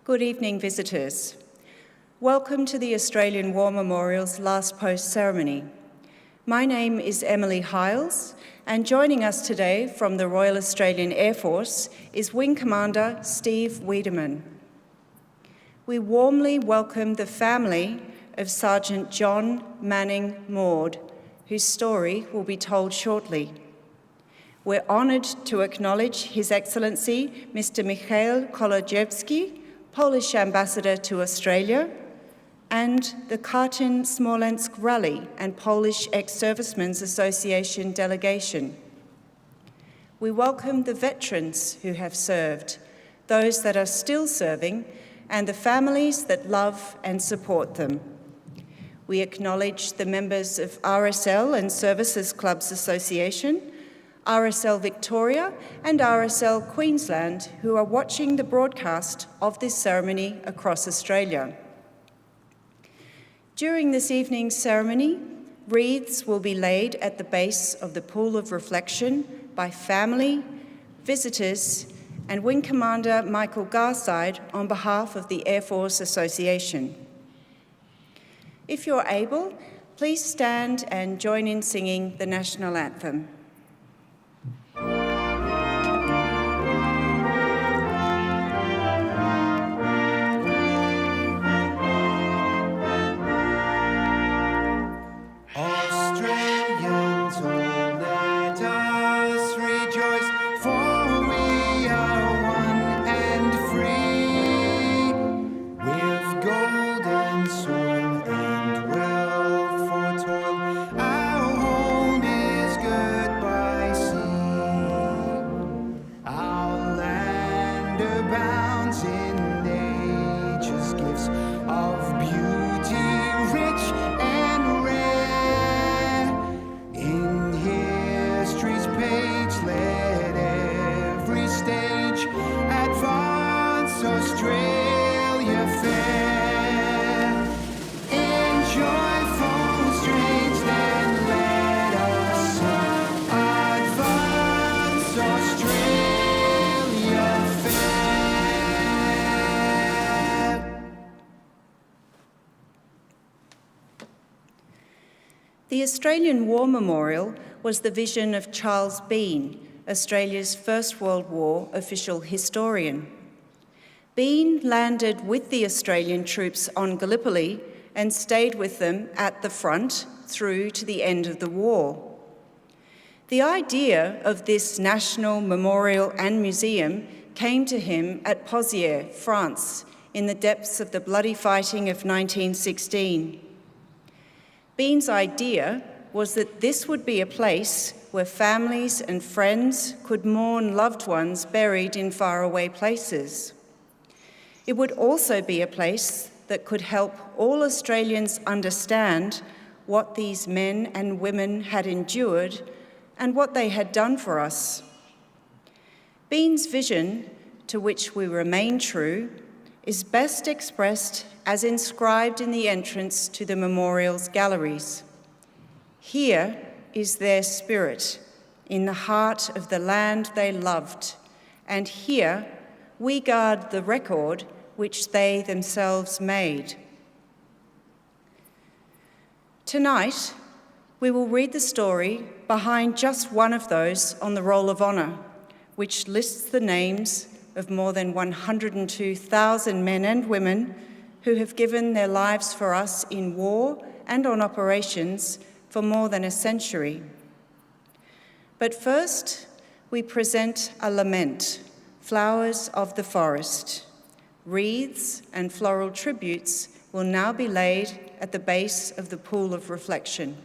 Good evening, visitors. Welcome to the Australian War Memorial's last post ceremony. My name is Emily Hiles, and joining us today from the Royal Australian Air Force is Wing Commander Steve Wiedemann. We warmly welcome the family of Sergeant John Manning Maud, whose story will be told shortly. We're honoured to acknowledge His Excellency Mr. Michael Kolodziejewski, Polish Ambassador to Australia, and the Katyn Smolensk Rally and Polish Ex-Servicemen's Association delegation. We welcome the veterans who have served, those that are still serving, and the families that love and support them. We acknowledge the members of RSL and Services Clubs Association, RSL Victoria and RSL Queensland, who are watching the broadcast of this ceremony across Australia. During this evening's ceremony, wreaths will be laid at the base of the Pool of Reflection by family, visitors, and Wing Commander Michael Garside on behalf of the Air Force Association. If you're able, please stand and join in singing the National Anthem. The Australian War Memorial was the vision of Charles Bean, Australia's First World War official historian. Bean landed with the Australian troops on Gallipoli and stayed with them at the front through to the end of the war. The idea of this national memorial and museum came to him at Pozières, France, in the depths of the bloody fighting of 1916. Bean's idea was that this would be a place where families and friends could mourn loved ones buried in faraway places. It would also be a place that could help all Australians understand what these men and women had endured and what they had done for us. Bean's vision, to which we remain true, is best expressed as inscribed in the entrance to the memorial's galleries. Here is their spirit, in the heart of the land they loved, and here we guard the record which they themselves made. Tonight, we will read the story behind just one of those on the Roll of Honour, which lists the names of more than 102,000 men and women who have given their lives for us in war and on operations for more than a century. But first, we present a lament, Flowers of the Forest. Wreaths and floral tributes will now be laid at the base of the Pool of Reflection.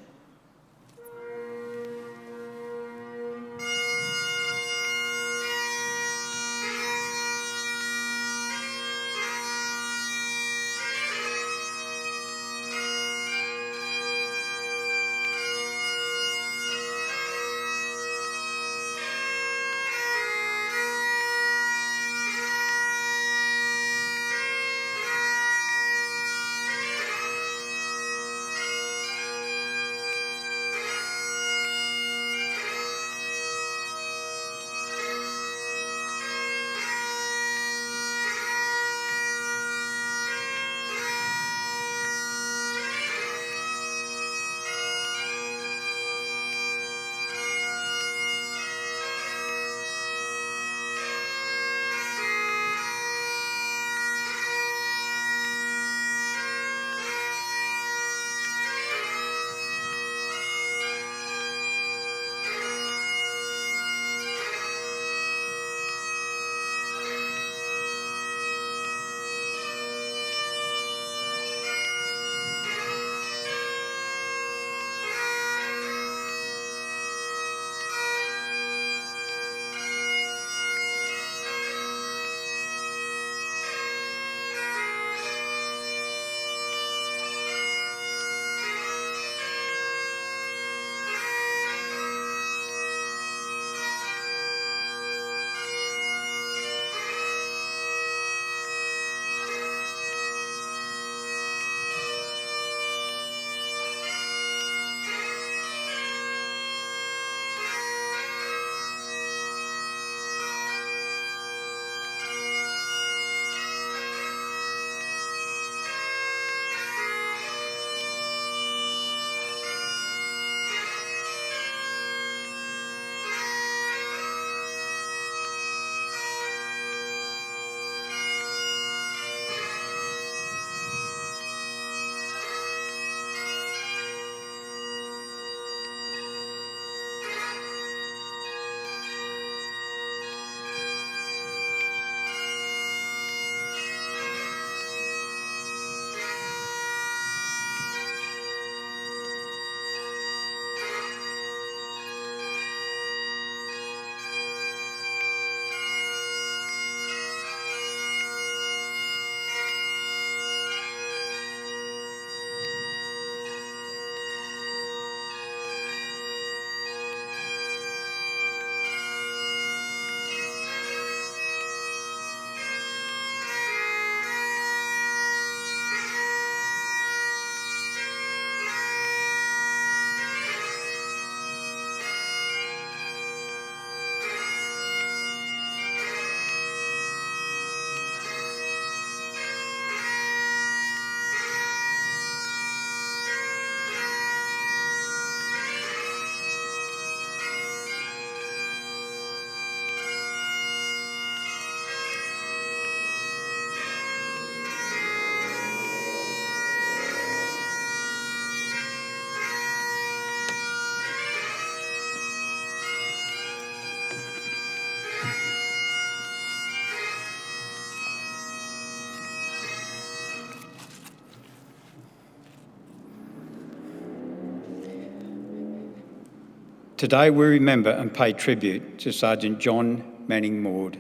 Today we remember and pay tribute to Sergeant John Manning Maud.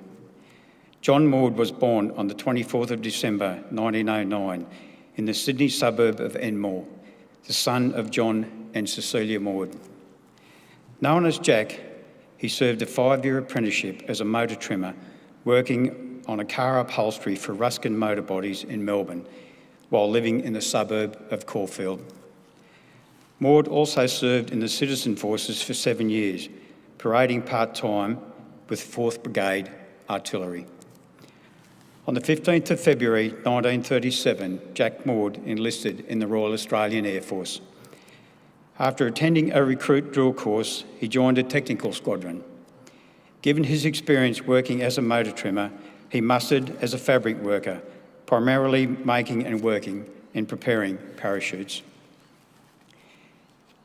John Maud was born on the 24th of December 1909 in the Sydney suburb of Enmore, the son of John and Cecilia Maud. Known as Jack, he served a 5-year apprenticeship as a motor trimmer, working on a car upholstery for Ruskin Motor Bodies in Melbourne, while living in the suburb of Caulfield. Maud also served in the Citizen Forces for 7 years, parading part-time with 4th Brigade Artillery. On the 15th of February 1937, Jack Maud enlisted in the Royal Australian Air Force. After attending a recruit drill course, he joined a technical squadron. Given his experience working as a motor trimmer, he mustered as a fabric worker, primarily making and working and preparing parachutes.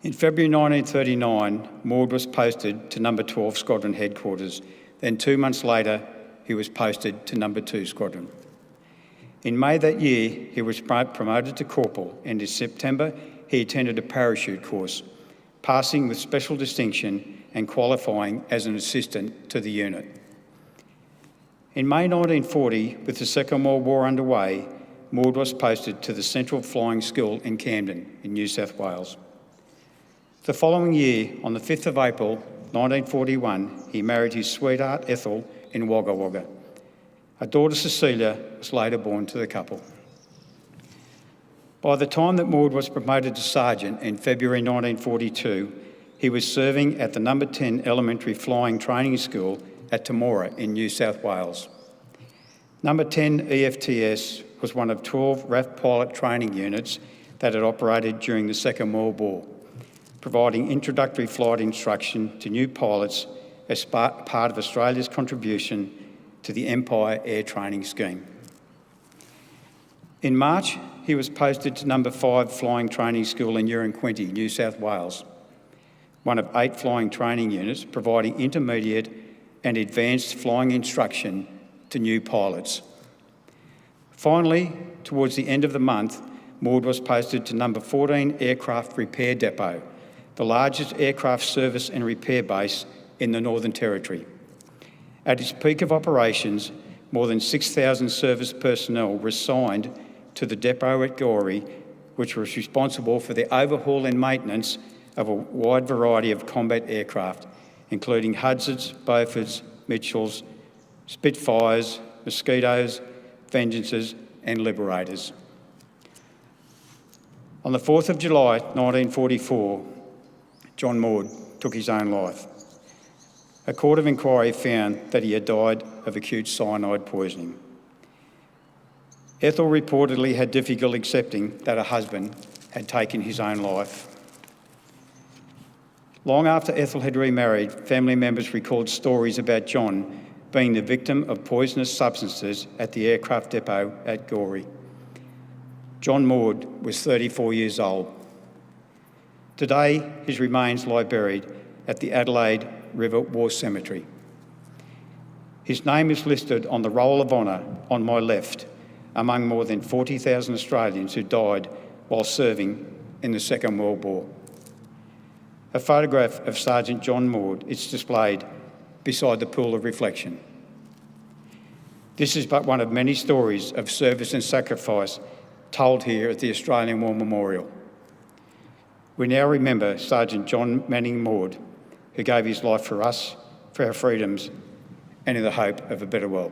In February 1939, Maud was posted to No. 12 Squadron Headquarters. Then 2 months later, he was posted to No. 2 Squadron. In May that year, he was promoted to corporal, and in September, he attended a parachute course, passing with special distinction and qualifying as an assistant to the unit. In May 1940, with the Second World War underway, Maud was posted to the Central Flying School in Camden, in New South Wales. The following year, on the 5th of April 1941, he married his sweetheart Ethel in Wagga Wagga. A daughter Cecilia was later born to the couple. By the time that Maud was promoted to sergeant in February 1942, he was serving at the No. 10 Elementary Flying Training School at Temora in New South Wales. No. 10 EFTS was one of 12 RAF pilot training units that had operated during the Second World War, providing introductory flight instruction to new pilots as part of Australia's contribution to the Empire Air Training Scheme. In March, he was posted to No. 5 Flying Training School in Uranquinty, New South Wales, one of 8 flying training units providing intermediate and advanced flying instruction to new pilots. Finally, towards the end of the month, Maud was posted to No. 14 Aircraft Repair Depot, the largest aircraft service and repair base in the Northern Territory. At its peak of operations, more than 6,000 service personnel were assigned to the depot at Gorey, which was responsible for the overhaul and maintenance of a wide variety of combat aircraft, including Hudsons, Beaufords, Mitchells, Spitfires, Mosquitoes, Vengeances and Liberators. On the 4th of July 1944, John Maud took his own life. A court of inquiry found that he had died of acute cyanide poisoning. Ethel reportedly had difficulty accepting that her husband had taken his own life. Long after Ethel had remarried, family members recalled stories about John being the victim of poisonous substances at the aircraft depot at Gorey. John Maud was 34 years old. Today, his remains lie buried at the Adelaide River War Cemetery. His name is listed on the Roll of Honour on my left, among more than 40,000 Australians who died while serving in the Second World War. A photograph of Sergeant John Maud is displayed beside the pool of reflection. This is but one of many stories of service and sacrifice told here at the Australian War Memorial. We now remember Sergeant John Manning Maud, who gave his life for us, for our freedoms, and in the hope of a better world.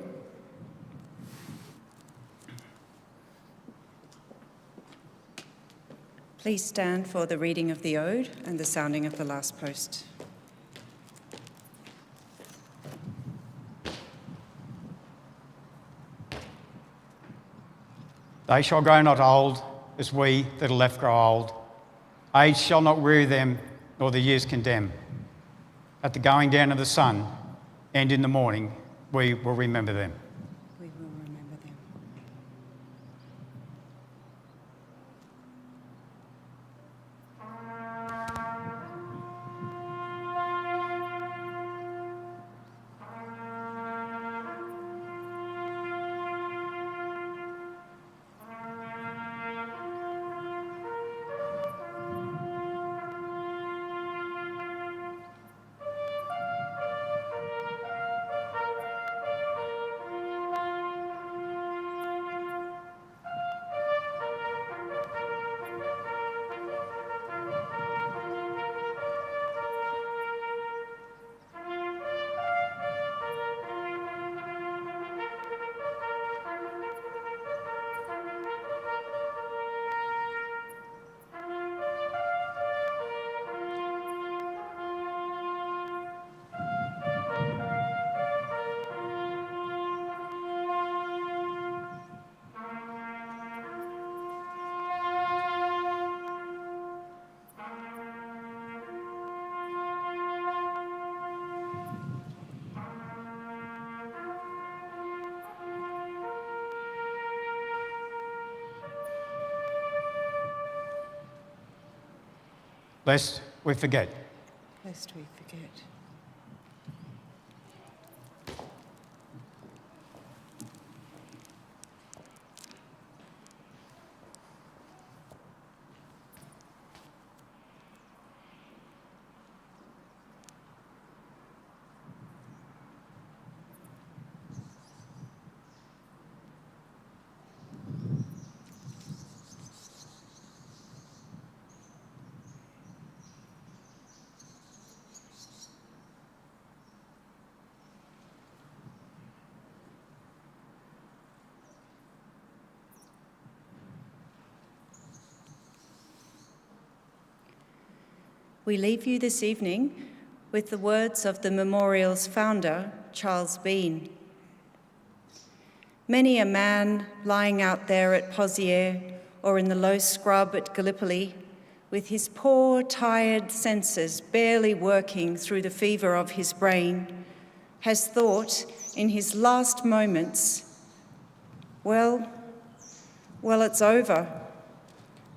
Please stand for the reading of the Ode and the sounding of the last post. They shall grow not old as we that are left grow old. Age shall not weary them, nor the years condemn. At the going down of the sun and in the morning, we will remember them. We will remember them. lest we forget. Lest we forget. We leave you this evening with the words of the memorial's founder, Charles Bean. Many a man lying out there at Pozières or in the low scrub at Gallipoli, with his poor, tired senses barely working through the fever of his brain, has thought in his last moments, well, it's over.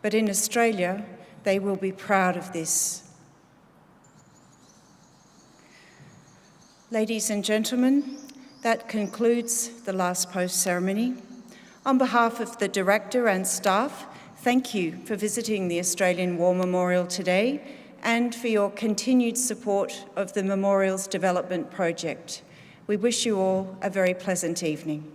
But in Australia, they will be proud of this. Ladies and gentlemen, that concludes the last post ceremony. On behalf of the Director and staff, thank you for visiting the Australian War Memorial today and for your continued support of the Memorial's development project. We wish you all a very pleasant evening.